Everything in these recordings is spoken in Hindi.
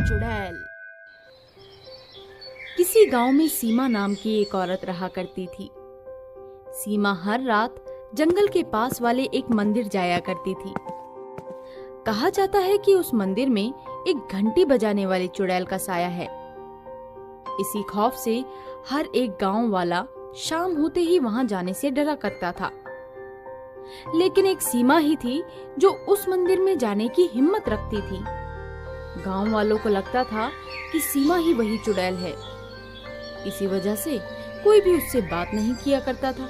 चुड़ैल। किसी गांव में सीमा नाम की एक औरत रहा करती थी। सीमा हर रात जंगल के पास वाले एक मंदिर जाया करती थी। कहा जाता है कि उस मंदिर में एक घंटी बजाने वाली चुड़ैल का साया है। इसी खौफ से हर एक गांव वाला शाम होते ही वहां जाने से डरा करता था। लेकिन एक सीमा ही थी जो उस मंदिर में जाने की हिम्मत रखती थी। गांव वालों को लगता था कि सीमा ही वही चुड़ैल है। इसी वजह से कोई भी उससे बात नहीं किया करता था।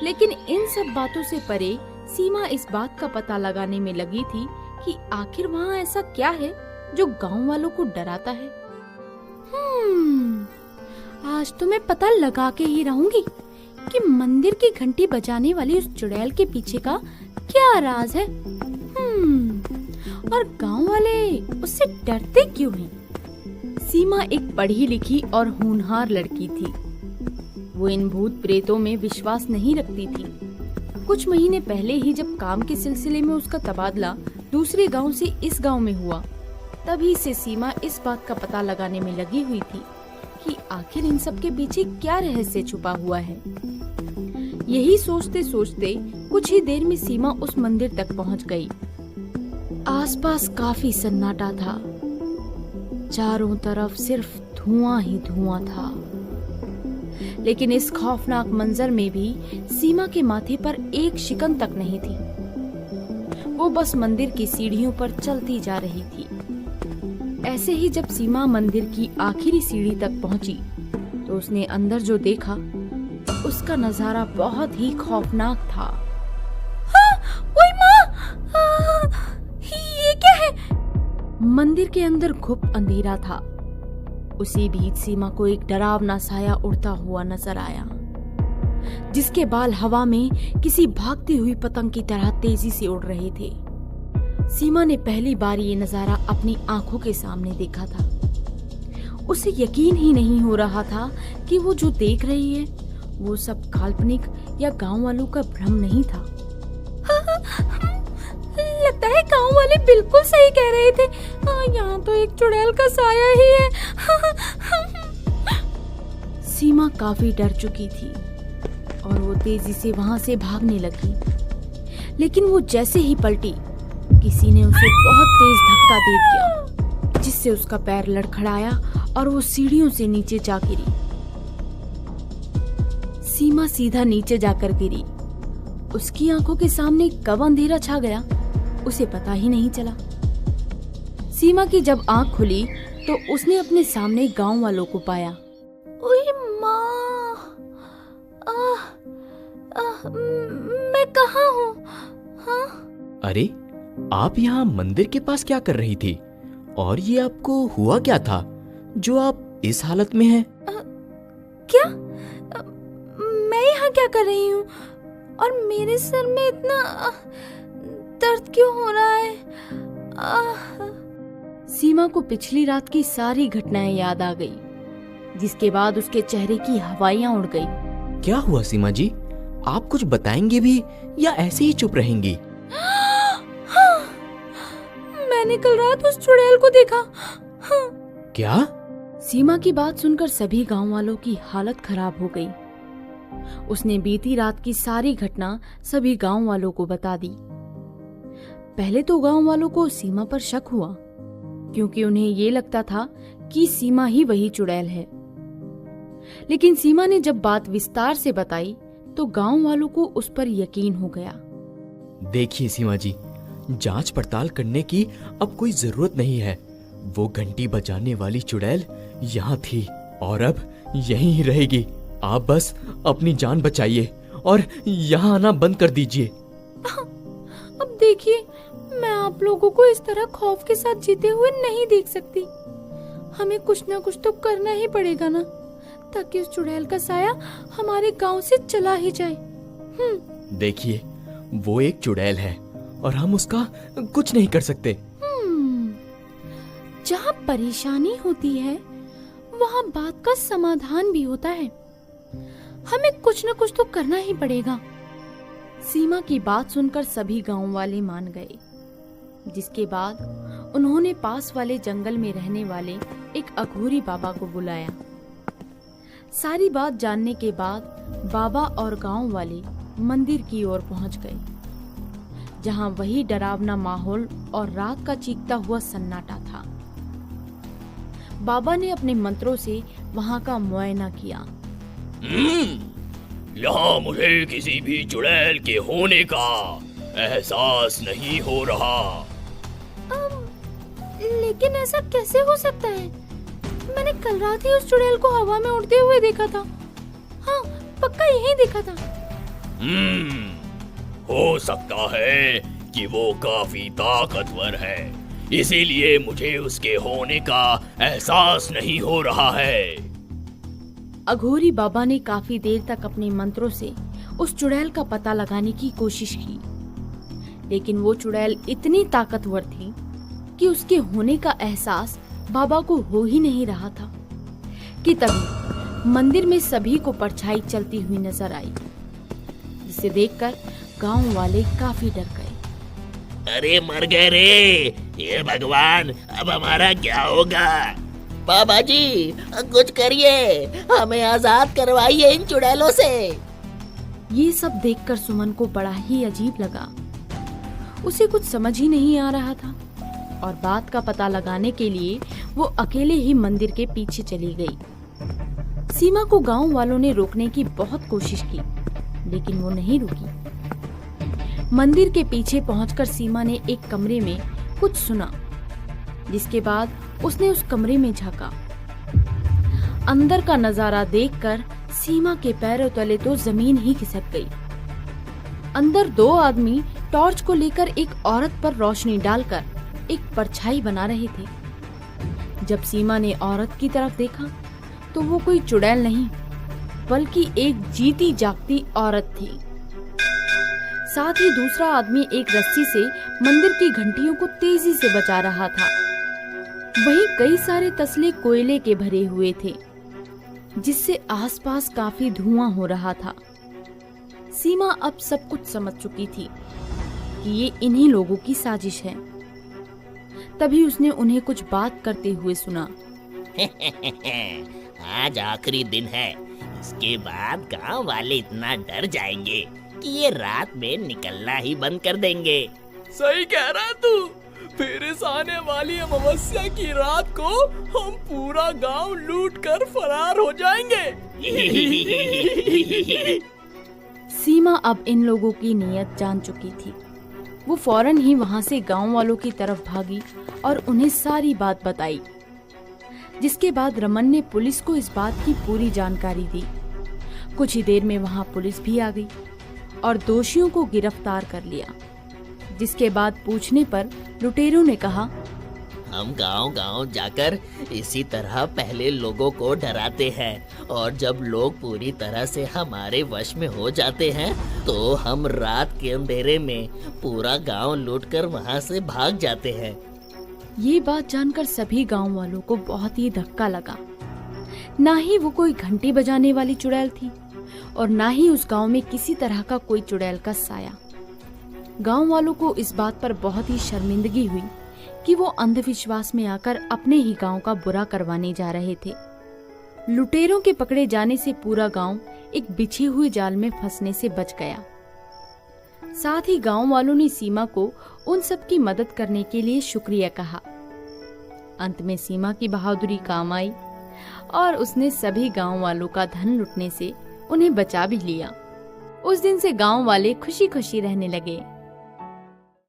लेकिन इन सब बातों से परे सीमा इस बात का पता लगाने में लगी थी कि आखिर वहाँ ऐसा क्या है जो गांव वालों को डराता है। आज तो मैं पता लगा के ही रहूंगी कि मंदिर की घंटी बजाने वाली उस चुड़ैल के पीछे का क्या राज है। और गांव वाले उससे डरते क्यों हैं? सीमा एक पढ़ी लिखी और होनहार लड़की थी। वो इन भूत प्रेतों में विश्वास नहीं रखती थी। कुछ महीने पहले ही जब काम के सिलसिले में उसका तबादला दूसरे गांव से इस गांव में हुआ, तभी से सीमा इस बात का पता लगाने में लगी हुई थी कि आखिर इन सब के पीछे क्या रहस्य छुपा हुआ है। यही सोचते सोचते कुछ ही देर में सीमा उस मंदिर तक पहुंच गई। आसपास काफी सन्नाटा था। चारों तरफ सिर्फ धुआं ही धुआं था। लेकिन इस खौफनाक मंजर में भी सीमा के माथे पर एक शिकन तक नहीं थी। वो बस मंदिर की सीढ़ियों पर चलती जा रही थी। ऐसे ही जब सीमा मंदिर की आखिरी सीढ़ी तक पहुंची तो उसने अंदर जो देखा उसका नजारा बहुत ही खौफनाक था। ओए माँ! ये क्या है? मंदिर के अंदर घुप अंधेरा था। उसी बीच सीमा को एक डरावना साया उड़ता हुआ नजर आया, जिसके बाल हवा में किसी भागती हुई पतंग की तरह तेजी से उड़ रहे थे। सीमा ने पहली बार ये नजारा अपनी आंखों के सामने देखा था। उसे यकीन ही नहीं हो रहा था कि वो जो देख रही है वो सब काल्पनिक या गांव वालों का भ्रम नहीं था। लगता है गांव वाले बिल्कुल सही कह रहे थे। यहाँ तो एक चुड़ैल का साया ही है। सीमा काफी डर चुकी थी और वो तेजी से वहां से भागने लगी। लेकिन वो जैसे ही पलटी, किसी ने उसे बहुत तेज धक्का दे दिया, जिससे उसका पैर लड़खड़ाया और वो सीढ़ियों से नीचे जा गिरी। सीमा सीधा नीचे जाकर गिरी। उसकी आंखों के सामने कब अंधेरा छा गया उसे पता ही नहीं चला। सीमा की जब आंख खुली तो उसने अपने सामने गांव वालों को पाया। ओए माँ! मैं कहाँ हूँ? हाँ? अरे, आप यहाँ मंदिर के पास क्या कर रही थी? और ये आपको हुआ क्या था जो आप इस हालत में हैं? क्या? मैं यहाँ क्या कर रही हूँ? और मेरे सर में इतना दर्द क्यों हो रहा है? सीमा को पिछली रात की सारी घटनाएं याद आ गई, जिसके बाद उसके चेहरे की हवाइयां उड़ गई। क्या हुआ सीमा जी? आप कुछ बताएंगे भी या ऐसे ही चुप रहेंगी? मैंने कल रात उस चुड़ैल को देखा। क्या? सीमा की बात सुनकर सभी गांव वालों की हालत खराब हो गई। उसने बीती रात की सारी घटना सभी गांव वालों को बता दी। पहले तो गांव वालों को सीमा पर शक हुआ, क्योंकि उन्हें ये लगता था कि सीमा ही वही चुड़ैल है। लेकिन सीमा ने जब बात विस्तार से बताई तो गांव वालों को उस पर यकीन हो गया। देखिए सीमा जी, जांच पड़ताल करने की अब कोई जरूरत नहीं है। वो घंटी बजाने वाली चुड़ैल यहाँ थी और अब यहीं ही रहेगी। आप बस अपनी जान बचाइए और यहाँ आना बंद कर दीजिए। अब देखिए, मैं आप लोगों को इस तरह खौफ के साथ जीते हुए नहीं देख सकती। हमें कुछ ना कुछ तो करना ही पड़ेगा ना, ताकि उस चुड़ैल का साया हमारे गांव से चला ही जाए। देखिए, वो एक चुड़ैल है और हम उसका कुछ नहीं कर सकते। जहाँ परेशानी होती है वहाँ बात का समाधान भी होता है। हमें कुछ न कुछ तो करना ही पड़ेगा। सीमा की बात सुनकर सभी गांव वाले मान गए, जिसके बाद उन्होंने पास वाले जंगल में रहने वाले एक अघोरी बाबा को बुलाया। सारी बात जानने के बाद बाबा और गांव वाले मंदिर की ओर पहुंच गए, जहां वही डरावना माहौल और रात का चीखता हुआ सन्नाटा था। बाबा ने अपने मंत्रों से वहां का मुआयना किया। यहाँ मुझे किसी भी चुड़ैल के होने का एहसास नहीं हो रहा। लेकिन ऐसा कैसे हो सकता है? मैंने कल रात ही उस चुड़ैल को हवा में उड़ते हुए देखा था। हाँ, पक्का यही देखा था। हो सकता है कि वो काफी ताकतवर है, इसीलिए मुझे उसके होने का एहसास नहीं हो रहा है। अघोरी बाबा ने काफी देर तक अपने मंत्रों से उस चुड़ैल का पता लगाने की कोशिश की, लेकिन वो चुड़ैल इतनी ताकतवर थी कि उसके होने का एहसास बाबा को हो ही नहीं रहा था कि तभी मंदिर में सभी को परछाई चलती हुई नजर आई, जिसे देखकर गांव वाले काफी डर गए। अरे मर गए रे, ये भगवान, अब हमारा क्या होगा? बाबा जी कुछ करिए, हमें आजाद करवाइए इन चुड़ैलों से। ये सब देखकर सुमन को बड़ा ही अजीब लगा। उसे कुछ समझ ही नहीं आ रहा था और बात का पता लगाने के लिए वो अकेले ही मंदिर के पीछे चली गई। सीमा को गांव वालों ने रोकने की बहुत कोशिश की, लेकिन वो नहीं रुकी। मंदिर के पीछे पहुंचकर सीमा ने एक कमरे में कुछ सुना, जिसके बाद उसने उस कमरे में झांका। अंदर का नजारा देखकर सीमा के पैरों तले तो जमीन ही खिसक गई। अंदर दो आदमी टॉर्च को लेकर एक औरत पर रोशनी डालकर एक परछाई बना रहे थे। जब सीमा ने औरत की तरफ देखा तो वो कोई चुड़ैल नहीं, बल्कि एक जीती जागती औरत थी। साथ ही दूसरा आदमी एक रस्सी से मंदिर की घंटियों को तेजी से बचा रहा था। वहीं कई सारे तसले कोयले के भरे हुए थे, जिससे आसपास काफी धुआं हो रहा था। सीमा अब सब कुछ समझ चुकी थी कि ये इन्हीं लोगों की साजिश है। तभी उसने उन्हें कुछ बात करते हुए सुना। आज आखिरी दिन है, इसके बाद गांव वाले इतना डर जाएंगे कि ये रात में निकलना ही बंद कर देंगे। सही कह रहा है तू। फिर इस आने वाली अमावस्या की रात को हम पूरा गांव लूट कर फरार हो जाएंगे। सीमा अब इन लोगों की नीयत जान चुकी थी। वो फौरन ही वहां से गांव वालों की तरफ भागी और उन्हें सारी बात बताई, जिसके बाद रमन ने पुलिस को इस बात की पूरी जानकारी दी। कुछ ही देर में वहां पुलिस भी आ गई और दोषियों को गिरफ्तार कर लिया, जिसके बाद पूछने पर लुटेरों ने कहा, हम गांव-गांव जाकर इसी तरह पहले लोगों को डराते हैं और जब लोग पूरी तरह से हमारे वश में हो जाते हैं तो हम रात के अंधेरे में पूरा गांव लूटकर वहां से भाग जाते हैं। ये बात जानकर सभी गांव वालों को बहुत ही धक्का लगा। ना ही वो कोई घंटी बजाने वाली चुड़ैल थी और ना ही उस गांव में किसी तरह का कोई चुड़ैल का साया। गांव वालों को इस बात पर बहुत ही शर्मिंदगी हुई कि वो अंधविश्वास में आकर अपने ही गांव का बुरा करवाने जा रहे थे। लुटेरों के पकड़े जाने से पूरा गांव एक बिछे हुए जाल में फंसने से बच गया। साथ ही गांव वालों ने सीमा को उन सब की मदद करने के लिए शुक्रिया कहा। अंत में सीमा की बहादुरी काम आई और उसने सभी गांव वालों का धन लुटने से उन्हें बचा भी लिया। उस दिन से गांव वाले खुशी खुशी रहने लगे।